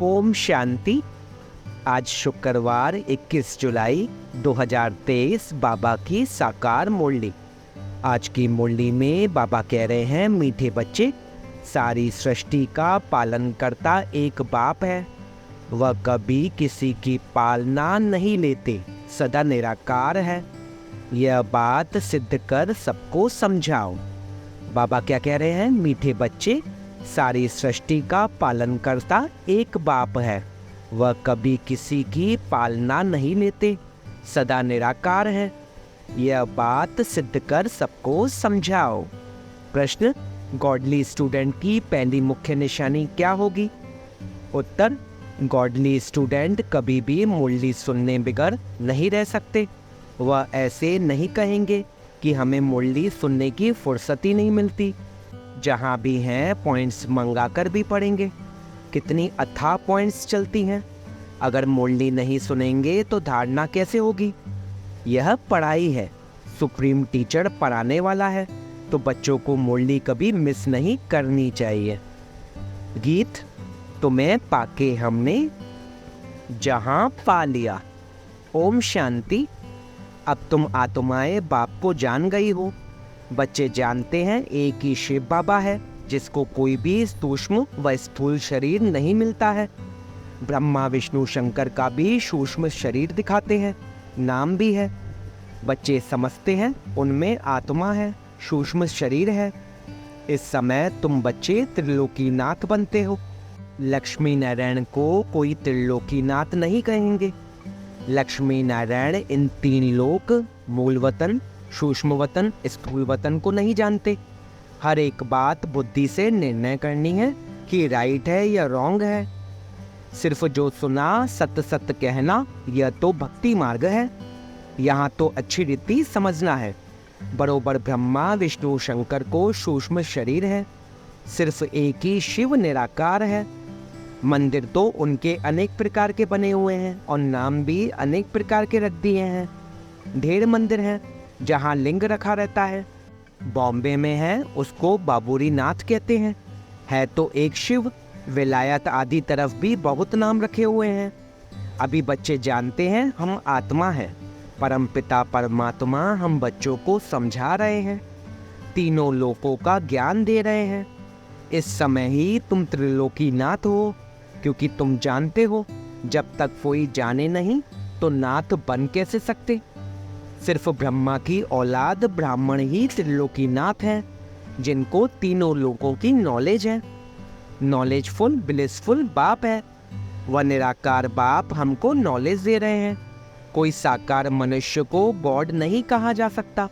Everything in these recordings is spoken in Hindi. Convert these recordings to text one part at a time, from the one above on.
ओम शांति। आज शुक्रवार 21 जुलाई 2023 बाबा की साकार मुरली। आज की मुरली में बाबा कह रहे हैं, मीठे बच्चे, सारी सृष्टि का पालन करता एक बाप है। वह कभी किसी की पालना नहीं लेते, सदा निराकार है। यह बात सिद्ध कर सबको समझाओ। बाबा क्या कह रहे हैं? मीठे बच्चे, सारी सृष्टि का पालन करता एक बाप है। वह कभी किसी की पालना नहीं लेते, सदा निराकार है। यह बात सिद्ध कर सबको समझाओ। प्रश्न: गॉडली स्टूडेंट की पहली मुख्य निशानी क्या होगी? उत्तर: गॉडली स्टूडेंट कभी भी मुरली सुनने बगैर नहीं रह सकते। वह ऐसे नहीं कहेंगे कि हमें मुरली सुनने की फुर्सत ही नहीं मिलती। जहाँ भी हैं पॉइंट्स मंगाकर भी पढ़ेंगे। कितनी अथाह पॉइंट्स चलती हैं। अगर मुरली नहीं सुनेंगे तो धारणा कैसे होगी? यह पढ़ाई है, सुप्रीम टीचर पढ़ाने वाला है, तो बच्चों को मुरली कभी मिस नहीं करनी चाहिए। गीत: तुम्हें पाके हमने जहाँ पा लिया। ओम शांति। अब तुम आत्माएं बाप को जान गई हो। बच्चे जानते हैं एक ही शिव बाबा है, जिसको कोई भी सूक्ष्म व स्थूल शरीर नहीं मिलता है। ब्रह्मा विष्णु शंकर का भी सूक्ष्म शरीर दिखाते हैं, नाम भी है। बच्चे समझते हैं उनमें आत्मा है, सूक्ष्म शरीर है। इस समय तुम बच्चे त्रिलोकीनाथ बनते हो। लक्ष्मी नारायण को कोई त्रिलोकीनाथ नहीं कहेंगे। लक्ष्मी नारायण इन तीन लोक, मूल वतन, सूक्ष्म वतन, स्थूल वतन को नहीं जानते। हर एक बात बुद्धि से निर्णय करनी है कि राइट है या रॉन्ग है। सिर्फ जो सुना सत्य सत्य कहना, यह तो भक्ति मार्ग है। यहाँ तो अच्छी रीति समझना है। बरोबर ब्रह्मा विष्णु शंकर को सूक्ष्म शरीर है। सिर्फ एक ही शिव निराकार है। मंदिर तो उनके अनेक प्रकार के बने हुए हैं और नाम भी अनेक प्रकार के रख दिए हैं। ढेर मंदिर हैं जहाँ लिंग रखा रहता है। बॉम्बे में है, उसको बाबूरी नाथ कहते हैं। है तो एक शिव। विलायत आदि तरफ भी बहुत नाम रखे हुए हैं। अभी बच्चे जानते हैं हम आत्मा हैं। परमपिता परमात्मा हम बच्चों को समझा रहे हैं, तीनों लोकों का ज्ञान दे रहे हैं। इस समय ही तुम त्रिलोकीनाथ हो, क्योंकि तुम जानते हो जब तक कोई जाने नहीं तो नाथ बन कैसे सकते। सिर्फ ब्रह्मा की औलाद ब्राह्मण ही त्रिलोकीनाथ हैं, जिनको तीनों लोगों की नॉलेज है। नॉलेजफुल ब्लिसफुल बाप है। वह निराकार बाप हमको नॉलेज दे रहे हैं। कोई साकार मनुष्य को गॉड नहीं कहा जा सकता।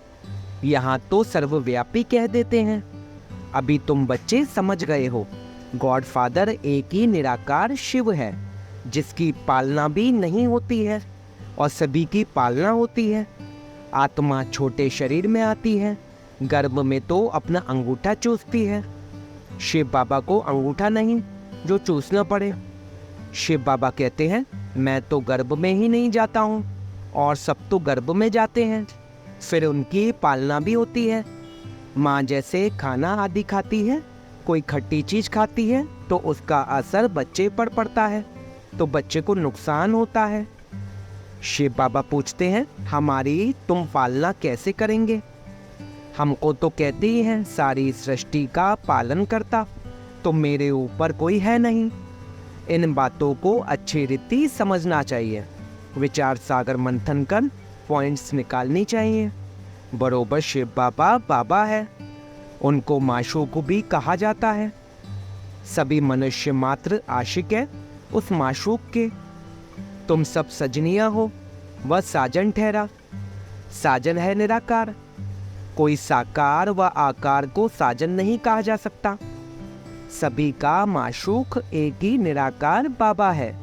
यहाँ तो सर्वव्यापी कह देते हैं। अभी तुम बच्चे समझ गए हो, गॉड फादर एक ही निराकार शिव है, जिसकी पालना भी नहीं होती है और सभी की पालना होती है। आत्मा छोटे शरीर में आती है, गर्भ में तो अपना अंगूठा चूसती है। शिव बाबा को अंगूठा नहीं जो चूसना पड़े। शिव बाबा कहते हैं, मैं तो गर्भ में ही नहीं जाता हूँ और सब तो गर्भ में जाते हैं। फिर उनकी पालना भी होती है। माँ जैसे खाना आदि खाती है, कोई खट्टी चीज़ खाती है तो उसका असर बच्चे पर पड़ता है, तो बच्चे को नुकसान होता है। शिव बाबा पूछते हैं, हमारी तुम पालना कैसे करेंगे? हमको तो कहते ही हैं सारी सृष्टि का पालन करता, तो मेरे ऊपर कोई है नहीं। इन बातों को अच्छी रीति समझना चाहिए। विचार सागर मंथन कर पॉइंट्स निकालनी चाहिए। बरोबर शिव बाबा बाबा है, उनको माशूक भी कहा जाता है। सभी मनुष्य मात्र आशिक है उस माशूक के। तुम सब सजनिया हो, वह साजन ठहरा। साजन है निराकार। कोई साकार व आकार को साजन नहीं कहा जा सकता। सभी का माशूक एक ही निराकार बाबा है।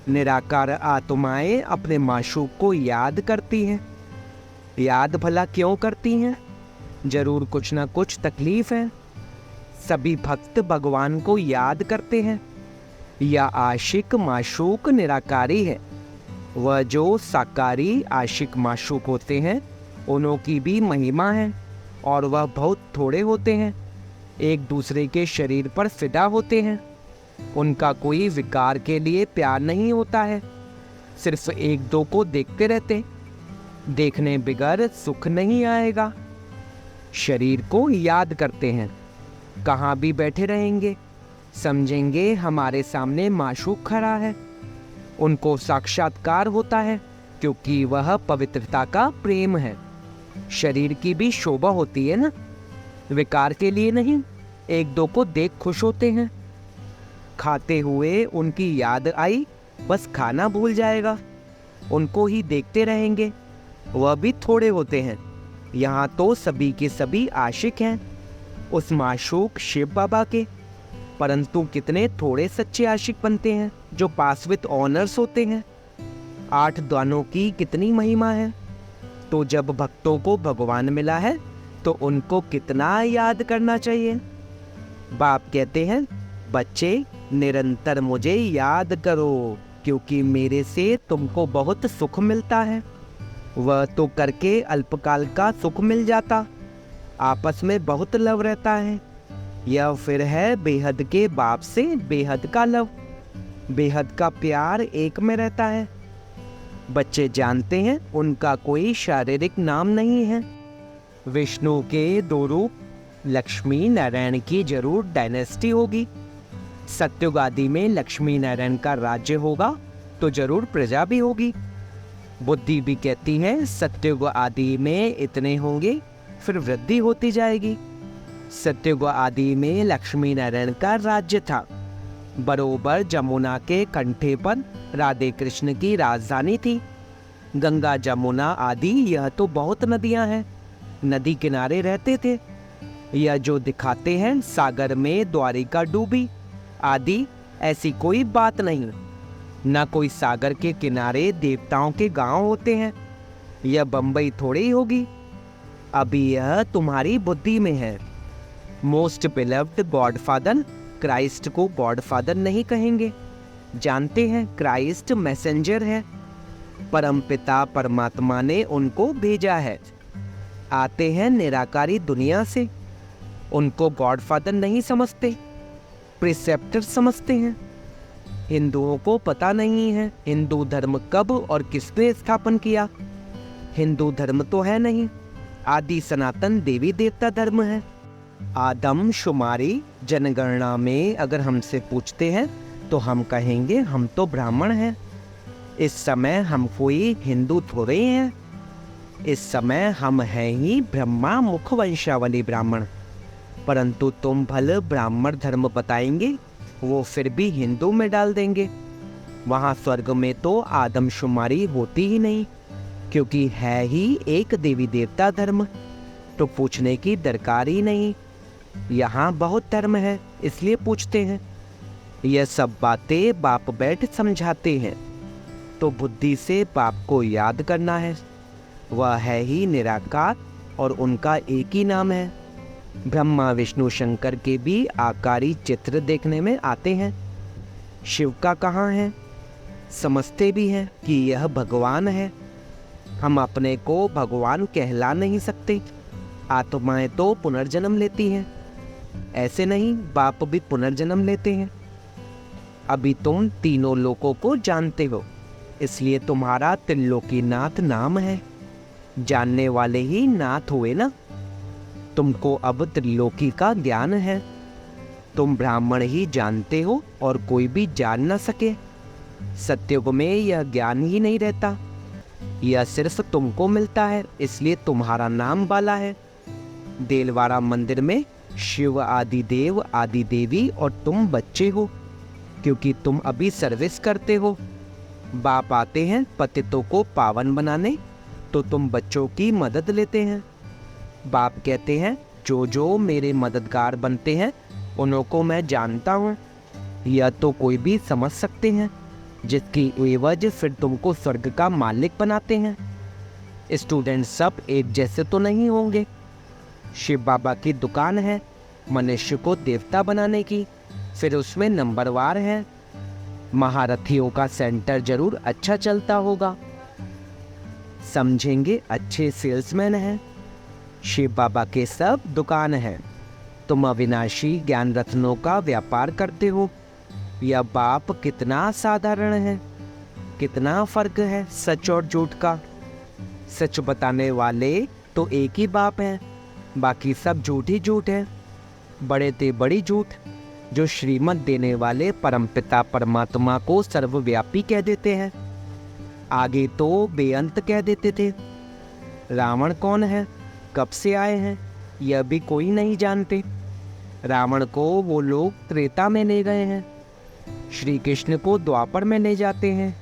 निराकार आत्माएं अपने माशूक को याद करती हैं। याद भला क्यों करती हैं? जरूर कुछ ना कुछ तकलीफ है। सभी भक्त भगवान को याद करते हैं। या आशिक माशूक निराकारी है। वह जो साकारी आशिक माशूक होते हैं, उन्हों की भी महिमा है और वह बहुत थोड़े होते हैं, एक दूसरे के शरीर पर फिदा होते हैं। उनका कोई विकार के लिए प्यार नहीं होता है, सिर्फ एक दो को देखते रहते। देखने बिगर सुख नहीं आएगा। शरीर को याद करते हैं, कहाँ भी बैठे रहेंगे, समझेंगे हमारे सामने माशूक खड़ा है। उनको साक्षात्कार होता है क्योंकि वह पवित्रता का प्रेम है। शरीर की भी शोभा होती है ना, विकार के लिए नहीं, एक दो को देख खुश होते हैं। खाते हुए उनकी याद आई, बस खाना भूल जाएगा, उनको ही देखते रहेंगे। वह भी थोड़े होते हैं, यहाँ तो सभी के सभी आशिक हैं उस माशूक शिव बाबा के। परंतु कितने थोड़े सच्चे आशिक बनते हैं जो पास विद ऑनर्स होते हैं। 8 दानों की कितनी महिमा है। तो जब भक्तों को भगवान मिला है तो उनको कितना याद करना चाहिए। बाप कहते हैं, बच्चे निरंतर मुझे याद करो क्योंकि मेरे से तुमको बहुत सुख मिलता है। वह तो करके अल्पकाल का सुख मिल जाता, आपस में बहुत लव रहता है। यह फिर है बेहद के बाप से बेहद का लव, बेहद का प्यार एक में रहता है। बच्चे जानते हैं उनका कोई शारीरिक नाम नहीं है। विष्णु के 2 रूप, लक्ष्मी नारायण की जरूर डायनेस्टी होगी। सत्युग आदि में लक्ष्मी नारायण का राज्य होगा तो जरूर प्रजा भी होगी। बुद्धि भी कहती है सत्युग आदि में इतने होंगे, फिर वृद्धि होती जाएगी। सत्युग आदि में लक्ष्मी नारायण का राज्य था। बरोबर जमुना के कंठे पर राधे कृष्ण की राजधानी थी। गंगा जमुना आदि यह तो बहुत नदियां हैं, नदी किनारे रहते थे। यह जो दिखाते हैं सागर में द्वारिका डूबी आदि, ऐसी कोई बात नहीं। न कोई सागर के किनारे देवताओं के गांव होते हैं। यह बंबई थोड़ी ही होगी। अभी यह तुम्हारी बुद्धि में है। मोस्ट बिलव्ड गॉडफादर क्राइस्ट को गॉडफादर नहीं कहेंगे। जानते हैं क्राइस्ट मैसेंजर है, परमपिता परमात्मा ने उनको भेजा है। आते हैं निराकारी दुनिया से, उनको गॉडफादर नहीं समझते, प्रिसेप्टर समझते हैं। हिंदुओं को पता नहीं है हिंदू धर्म कब और किसने स्थापन किया। हिंदू धर्म तो है नहीं, आदि सनातन देवी देवता धर्म है। आदम शुमारी जनगणना में अगर हमसे पूछते हैं तो हम कहेंगे हम तो ब्राह्मण हैं। इस समय हम कोई हिंदू थोड़े हैं, इस समय हम हैं ही ब्रह्मा मुख वंशावली ब्राह्मण। परंतु तुम भले ब्राह्मण धर्म बताएंगे, वो फिर भी हिंदू में डाल देंगे। वहाँ स्वर्ग में तो आदमशुमारी होती ही नहीं, क्योंकि है ही एक देवी देवता धर्म, तो पूछने की दरकार ही नहीं। यहाँ बहुत धर्म है इसलिए पूछते हैं। यह सब बातें बाप बैठ समझाते हैं, तो बुद्धि से बाप को याद करना है। वह है ही निराकार और उनका एक ही नाम है। ब्रह्मा विष्णु शंकर के भी आकारी चित्र देखने में आते हैं। शिव का कहाँ है? समझते भी हैं कि यह भगवान है। हम अपने को भगवान कहला नहीं सकते। आत्माएं तो पुनर्जन्म लेती हैं, ऐसे नहीं बाप भी पुनर्जन्म लेते हैं। अभी तुम तीनों लोकों को जानते हो, इसलिए तुम्हारा त्रिलोकीनाथ नाम है। जानने वाले ही नाथ हुए ना। तुमको अब त्रिलोकी का ज्ञान है। तुम ब्राह्मण ही जानते हो और कोई भी जान न सके। सत्युग में यह ज्ञान ही नहीं रहता, यह सिर्फ तुमको मिलता है, इसलिए तुम्हारा नाम बाला है। देलवाड़ा मंदिर में शिव आदि देव आदि देवी और तुम बच्चे हो, क्योंकि तुम अभी सर्विस करते हो। बाप आते हैं पतितों को पावन बनाने, तो तुम बच्चों की मदद लेते हैं। बाप कहते हैं जो जो मेरे मददगार बनते हैं उन्हों को मैं जानता हूँ। यह तो कोई भी समझ सकते हैं, जिसकी एवज फिर तुमको स्वर्ग का मालिक बनाते हैं। स्टूडेंट सब एक जैसे तो नहीं होंगे। शिव बाबा की दुकान है मनुष्य को देवता बनाने की, फिर उसमें नंबरवार है। महारथियों का सेंटर जरूर अच्छा चलता होगा, समझेंगे अच्छे सेल्समैन हैं। शिव बाबा के सब दुकान है। तुम अविनाशी ज्ञान रत्नों का व्यापार करते हो, यह बाप कितना साधारण है, कितना फर्क है सच और झूठ का। सच बताने वाले तो एक ही बाप है, बाकी सब झूठ ही झूठ है। बड़े ते बड़ी झूठ, जो श्रीमत देने वाले परमपिता परमात्मा को सर्वव्यापी कह देते हैं। आगे तो बेअंत कह देते थे। रावण कौन है, कब से आए हैं, यह भी कोई नहीं जानते। रावण को वो लोग त्रेता में ले गए हैं, श्री कृष्ण को द्वापर में ले जाते हैं।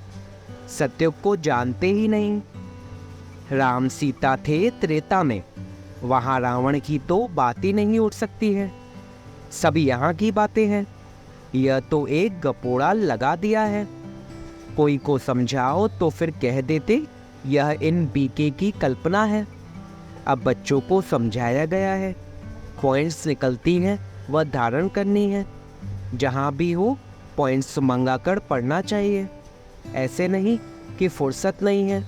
सत्युग को जानते ही नहीं। राम सीता थे त्रेता में, वहाँ रावण की तो बात ही नहीं उठ सकती है। सब यहाँ की बातें हैं। यह तो एक गपोड़ा लगा दिया है। कोई को समझाओ तो फिर कह देते यह इन बीके की कल्पना है। अब बच्चों को समझाया गया है, पॉइंट्स निकलती हैं वह धारण करनी है। जहाँ भी हो पॉइंट्स मंगाकर पढ़ना चाहिए, ऐसे नहीं कि फुर्सत नहीं है।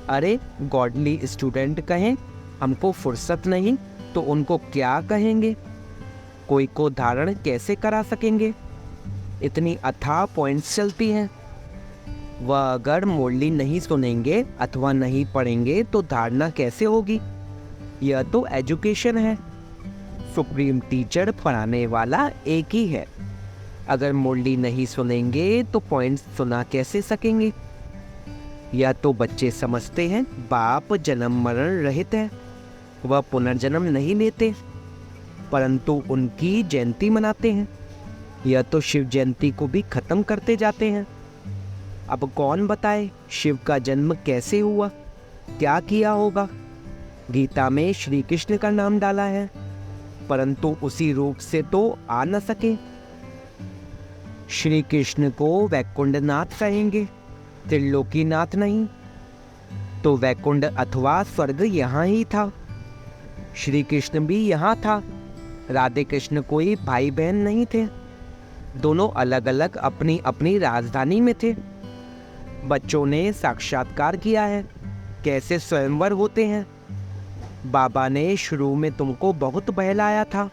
अरे गॉडली स्टूडेंट कहें हमको फुर्सत नहीं तो उनको क्या कहेंगे? कोई को धारण कैसे करा सकेंगे? इतनी अथाह पॉइंट्स चलती हैं। वह अगर मुरली नहीं सुनेंगे अथवा नहीं पढ़ेंगे तो धारणा कैसे होगी? यह तो एजुकेशन है। सुप्रीम टीचर पढ़ाने वाला एक ही है। अगर मुरली नहीं सुनेंगे तो पॉइंट्स सुना कैसे सकेंगे? यह तो बच्चे समझते हैं बाप जन्म मरण रहित है, वह पुनर्जन्म नहीं लेते, परंतु उनकी जयंती मनाते हैं। यह तो शिव जयंती को भी खत्म करते जाते हैं। अब कौन बताए शिव का जन्म कैसे हुआ, क्या किया होगा? गीता में श्री कृष्ण का नाम डाला है, परंतु उसी रूप से तो आ न सके। श्री कृष्ण को वैकुंठनाथ कहेंगे, त्रिलोकीनाथ नहीं। तो वैकुंठ अथवा स्वर्ग यहाँ ही था। श्री कृष्ण भी यहाँ था। राधे कृष्ण कोई भाई बहन नहीं थे, दोनों अलग अलग अपनी अपनी राजधानी में थे। बच्चों ने साक्षात्कार किया है कैसे स्वयंवर होते हैं। बाबा ने शुरू में तुमको बहुत बहलाया था,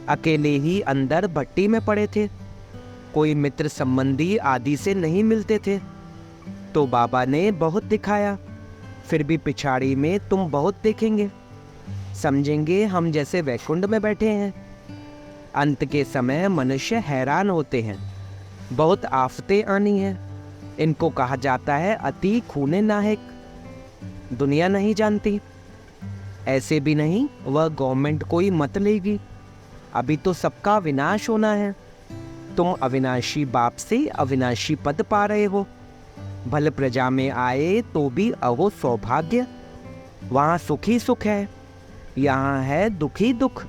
अकेले ही अंदर भट्टी में पड़े थे, कोई मित्र संबंधी आदि से नहीं मिलते थे। तो बाबा ने बहुत दिखाया, फिर भी पिछाड़ी में तुम बहुत देखेंगे, समझेंगे हम जैसे वैकुंठ में बैठे हैं। अंत के समय मनुष्य हैरान होते हैं, बहुत आफतें आनी हैं। इनको कहा जाता है अति खूने नाहक। दुनिया नहीं जानती। ऐसे भी नहीं वह गवर्नमेंट कोई मत लेगी, अभी तो सबका विनाश होना है। तुम अविनाशी बाप से अविनाशी पद पा रहे हो। भल प्रजा में आए तो भी अहो सौभाग्य। वहाँ सुखी सुख है, यहाँ है दुखी दुख।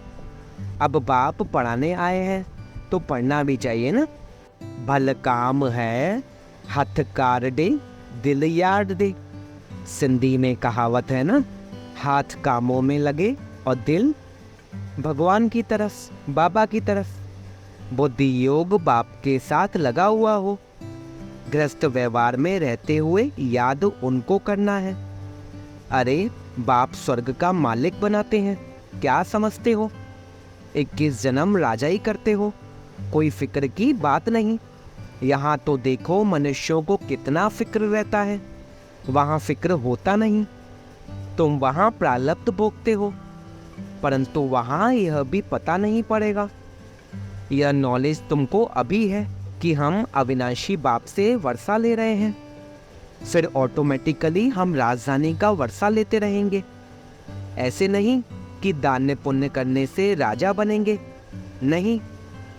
अब बाप पढ़ाने आए हैं तो पढ़ना भी चाहिए ना। भल काम है हथ कार दे दिल याद दे। सिंधी में कहावत है ना, हाथ कामों में लगे और दिल भगवान की तरफ, बाबा की तरफ। बुद्धि योग बाप के साथ लगा हुआ हो। गृहस्थ व्यवहार में रहते हुए याद उनको करना है। अरे बाप स्वर्ग का मालिक बनाते हैं, क्या समझते हो? 21 जन्म राजा ही करते हो, कोई फिक्र की बात नहीं। यहाँ तो देखो मनुष्यों को कितना फिक्र रहता है, वहाँ फिक्र होता नहीं। तुम वहाँ प्रारब्ध भोगते हो, परंतु वहाँ यह भी पता नहीं पड़ेगा। यह नॉलेज तुमको अभी है कि हम अविनाशी बाप से वर्षा ले रहे हैं, फिर ऑटोमेटिकली हम राजधानी का वर्षा लेते रहेंगे। ऐसे नहीं कि दान पुण्य करने से राजा बनेंगे, नहीं।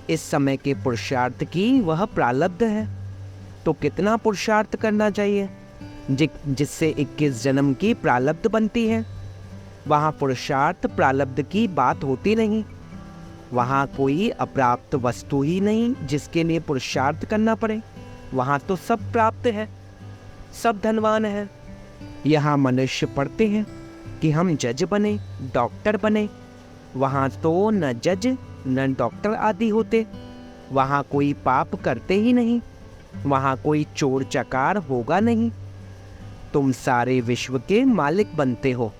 इस समय के पुरुषार्थ की वह प्रारब्ध है। तो कितना पुरुषार्थ करना चाहिए जिससे 21 जन्म की प्रारब्ध बनती है। वहाँ पुरुषार्थ प्रारब्ध की बात होती नहीं। वहाँ कोई अप्राप्त वस्तु ही नहीं जिसके लिए पुरुषार्थ करना पड़े। वहाँ तो सब प्राप्त है, सब धनवान है। यहाँ मनुष्य पढ़ते हैं कि हम जज बने, डॉक्टर बने। वहाँ तो न जज न डॉक्टर आदि होते। वहाँ कोई पाप करते ही नहीं, वहाँ कोई चोर चकार होगा नहीं। तुम सारे विश्व के मालिक बनते हो,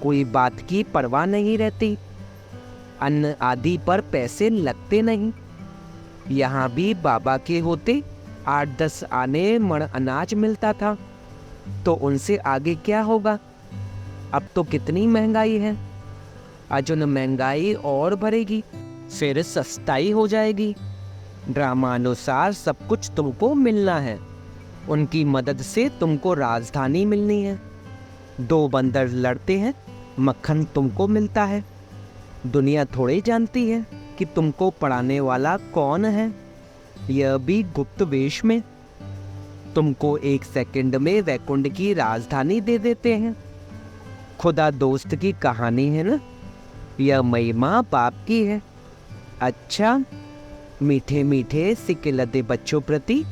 कोई बात की परवाह नहीं रहती। अन्न आदि पर पैसे लगते नहीं। यहाँ भी बाबा के होते 8-10 आने मण अनाज मिलता था, तो उनसे आगे क्या होगा। अब तो कितनी महंगाई है, अजुन महंगाई और बढ़ेगी, फिर सस्ताई हो जाएगी। ड्रामानुसार सब कुछ तुमको मिलना है, उनकी मदद से तुमको राजधानी मिलनी है। 2 बंदर लड़ते हैं, मक्खन तुमको मिलता है। दुनिया थोड़ी जानती है कि तुमको पढ़ाने वाला कौन है, यह भी गुप्त वेश में। तुमको 1 सेकंड में वैकुंठ की राजधानी दे देते हैं। खुदा दोस्त की कहानी है ना, यह महिमा बाप की है। अच्छा, मीठे मीठे सिक्के लदे बच्चों प्रति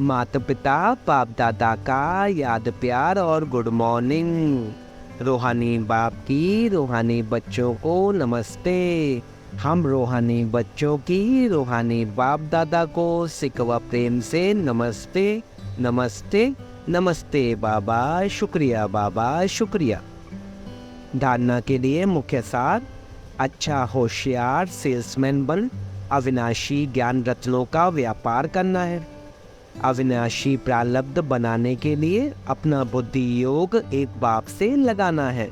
माता पिता बाप दादा का याद प्यार और गुड मॉर्निंग। रूहानी बाप की रूहानी बच्चों को नमस्ते। हम रूहानी बच्चों की रूहानी बाप दादा को सिकवा प्रेम से नमस्ते नमस्ते नमस्ते बाबा, शुक्रिया बाबा, शुक्रिया। धारणा के लिए मुख्य सार: अच्छा होशियार सेल्समैन बन अविनाशी ज्ञान रत्नों का व्यापार करना है। अविनाशी प्रारब्ध बनाने के लिए अपना बुद्धि योग एक बाप से लगाना है।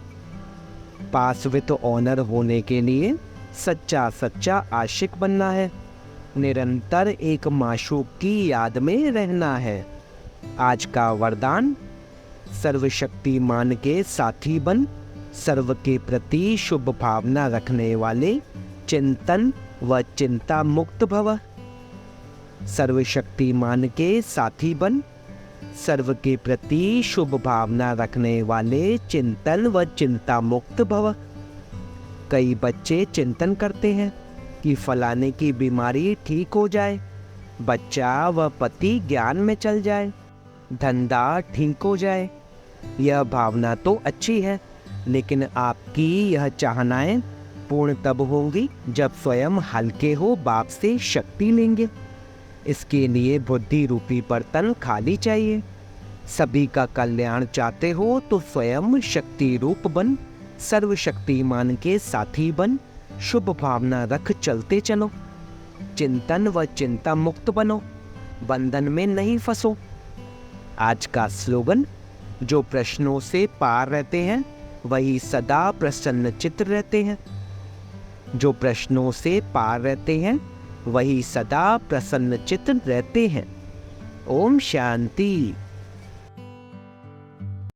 पास विद ऑनर होने के लिए सच्चा सच्चा आशिक बनना है। निरंतर एक माशूक की याद में रहना है। आज का वरदान: सर्वशक्तिमान के साथी बन सर्व के प्रति शुभ भावना रखने वाले चिंतन व चिंता मुक्त भव। सर्वशक्तिमान के साथी बन सर्व के प्रति शुभ भावना रखने वाले चिंतन व चिंता मुक्त भव। कई बच्चे चिंतन करते हैं कि फलाने की बीमारी ठीक हो जाए, बच्चा व पति ज्ञान में चल जाए, धंधा ठीक हो जाए। यह भावना तो अच्छी है, लेकिन आपकी यह चाहनाएं पूर्ण तब होंगी जब स्वयं हल्के हो बाप से शक्ति लेंगे। इसके लिए बुद्धि रूपी बर्तन खाली चाहिए। सभी का कल्याण चाहते हो तो स्वयं शक्ति रूप बन सर्वशक्तिमान के साथी बन शुभ भावना रख चलते चलो। चिंतन व चिंता मुक्त बनो, बंधन में नहीं फंसो। आज का स्लोगन: जो प्रश्नों से पार रहते हैं वही सदा प्रसन्न चित्त रहते हैं। जो प्रश्नों से पार रहते हैं वही सदा प्रसन्न चित्त रहते हैं। ओम शांति।